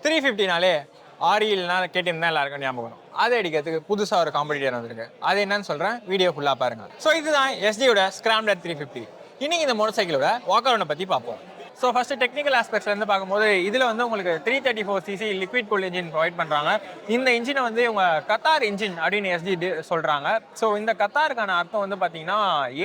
350நாலே ஆரியல்னா கேட்டிருந்தா எல்லாருக்கும் ஞாபகம் வரும். அதை அடிக்கிறதுக்கு புதுசா ஒரு காம்படிட்டர் வந்திருக்கு. அது என்னன்னு சொல்றேன், வீடியோ ஃபுல்லா பாருங்க. ஸோ இதுதான் எஸ்டியோட ஸ்கிராம்ப்ளர் 350. இன்னைக்கு இந்த மோட்டார் சைக்கிளோட வாக் அரவுண்டை பத்தி பார்ப்போம். ஸோ ஃபர்ஸ்ட் டெக்னிக்கல் ஆஸ்பெக்ட்ஸ்ல இருந்து பார்க்கும்போது இதுல வந்து உங்களுக்கு 334cc liquid cool engine provide பண்றாங்க. இந்த இன்ஜினை வந்து இவங்க கத்தார் இன்ஜின் அப்படின்னு எஸ்டி சொல்றாங்க. ஸோ இந்த கத்தாருக்கான அர்த்தம் வந்து பாத்தீங்கன்னா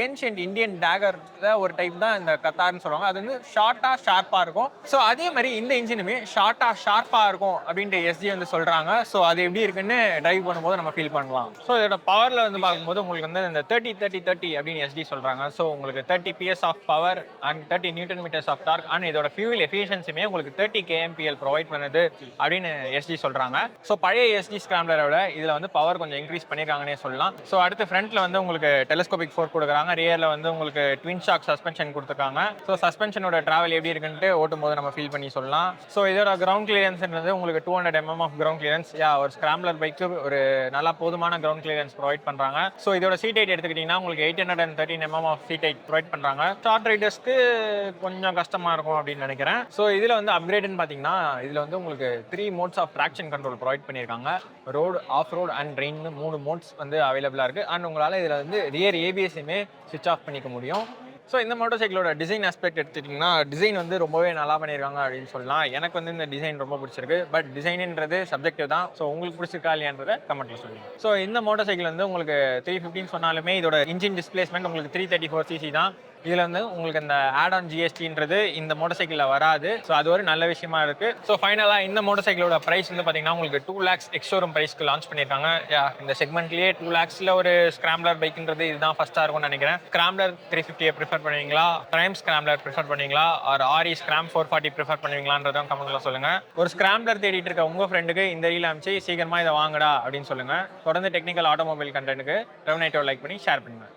ஏன்ஷியன்ட் இந்தியன் டேகர்ல ஒரு டைப் தான் இந்த கத்தார்னு சொல்லுவாங்க. அது வந்து ஷார்ட்டா ஷார்ப்பா இருக்கும். ஸோ அதே மாதிரி இந்த இன்ஜினுமே ஷார்ட்டா ஷார்ப்பா இருக்கும் அப்படின்ட்டு எஸ்டி வந்து சொல்றாங்க. ஸோ அது எப்படி இருக்குன்னு டிரைவ் பண்ணும்போது நம்ம ஃபீல் பண்ணலாம். ஸோ இதோட பவர்ல வந்து பார்க்கும்போது உங்களுக்கு வந்து இந்த 30-30-30 அப்படின்னு எஸ்டி சொல்றாங்க. ஸோ உங்களுக்கு 30 PS of power and 30 newton meters of torque and இதோட ஃபியூல் எஃபிஷியன்சியுமே உங்களுக்கு 30 kmpl ப்ரொவைட் பண்ணுது அப்படின்னு எஸ்டி சொல்றாங்க. ஸோ பழைய எஸ்டி ஸ்கிராம்ப்ளரை விட இதுல வந்து பவர் கொஞ்சம் இன்க்ரீஸ் பண்ணிருக்காங்கன்னே சொல்லலாம். ஸோ அடுத்து ஃப்ரண்ட்ல வந்து உங்களுக்கு டெலஸ்கோபிக் ஃபோர்க் கொடுக்குறாங்க. ரியர்ல வந்து உங்களுக்கு ட்வின் ஷாக் சஸ்பென்ஷன் கொடுத்துருக்காங்க. ஸோ சஸ்பென்ஷனோட டிராவல் எப்படி இருக்குன்ட்டு ஓட்டும் போது நம்ம ஃபீல் பண்ணி சொல்லலாம். ஸோ இதோட கிரவுண்ட் கிளியரன்ஸ்ன்றது உங்களுக்கு 200 mm ஆஃப் கிரவுண்ட் கிளியரன்ஸ். ஒரு ஸ்கிராம்ப்ளர் பைக்கு ஒரு நல்லா போதுமான கிரவுண்ட் கிளியரன்ஸ் ப்ரொவைட் பண்றாங்க. ஸோ இதோட சீட் ஹைட் எடுத்துக்கிட்டீங்கன்னா உங்களுக்கு 813 mm of seat height provide பண்றாங்க. ஷார்ட் ரைடர்ஸ்க்கு கொஞ்சம் கஷ்டமா இருக்கும் அப்படின்னு நினைக்கிறேன். ஸோ இதுல வந்து அப்கிரேட்னு பாத்தீங்கன்னா இதுல வந்து உங்களுக்கு 3 modes of traction control provide பண்ணியிருக்காங்க. Road, off road and terrain 3 modes வந்து அவைலபிளா இருக்கு. அண்ட் உங்களால இதுல வந்து ரியர் ஏபிஎஸ்ஸுமே சுவிச் ஆஃப் பண்ணிக்க முடியும். ஸோ இந்த மோட்டார் சைக்கிளோட டிசைன் ஆஸ்பெக்ட் எடுத்துட்டிங்கன்னா டிசைன் வந்து ரொம்பவே நல்லா பண்ணியிருக்காங்க அப்படின்னு சொல்லலாம். எனக்கு வந்து இந்த டிசைன் ரொம்ப பிடிச்சிருக்கு. பட் டிசைன்ன்றது சப்ஜெக்டிவ் தான். ஸோ உங்களுக்கு பிடிச்சிருக்கா இல்லையான்றதை கமெண்ட்ல சொல்லுங்க. ஸோ இந்த மோட்டார் சைக்கிள் வந்து உங்களுக்கு 350 சொன்னாலுமே இதோட இன்ஜின் டிஸ்பிளேஸ்மெண்ட் உங்களுக்கு 334cc தான். இதுல வந்து உங்களுக்கு இந்த ஆட் ஆன் ஜிஎஸ்டின்றது இந்த மோட்டார் சைக்கிள்ல வராது. ஸோ அது ஒரு நல்ல விஷயமா இருக்கு. ஸோ ஃபைனலா இந்த மோட்டார் சைக்கிளோட பிரைஸ் வந்து பாத்தீங்கன்னா உங்களுக்கு 2 lakhs எக்ஸ்ஷோரூம் பிரைஸ்க்கு லான்ச் பண்ணிருக்காங்க. இந்த செக்மெண்ட்லயே 2 lakhsல ஒரு ஸ்கிராம்ப்ளர் பைக்ன்றது இதுதான் ஃபர்ஸ்டா இருக்கும்னு நினைக்கிறேன். ஸ்கிராம்ப்ளர் 350 ப்ரிஃபர் பண்ணுவீங்களா, ட்ரைம்ப் ஸ்கிராம்ப்ளர் ப்ரிஃபர் பண்ணுவீங்களா, ஆர் ஆரி ஸ்கிராம் 440 ப்ரிஃபர் பண்ணுவீங்களான்றதும் கமெண்ட்ல சொல்லுங்க. ஒரு ஸ்கிராம்ப்ளர் தேடிட்டு இருக்க உங்க ஃப்ரெண்டுக்கு இந்த ரீல் அனுப்பிச்சு சீக்கிரமா இதை வாங்கடா அப்படின்னு சொல்லுங்க. தொடர்ந்து டெக்னிக்கல் ஆட்டோமொபைல் கண்டென்ட்டுக்கு ரெவனைட்டோ லைக் பண்ணி ஷேர் பண்ணுங்க.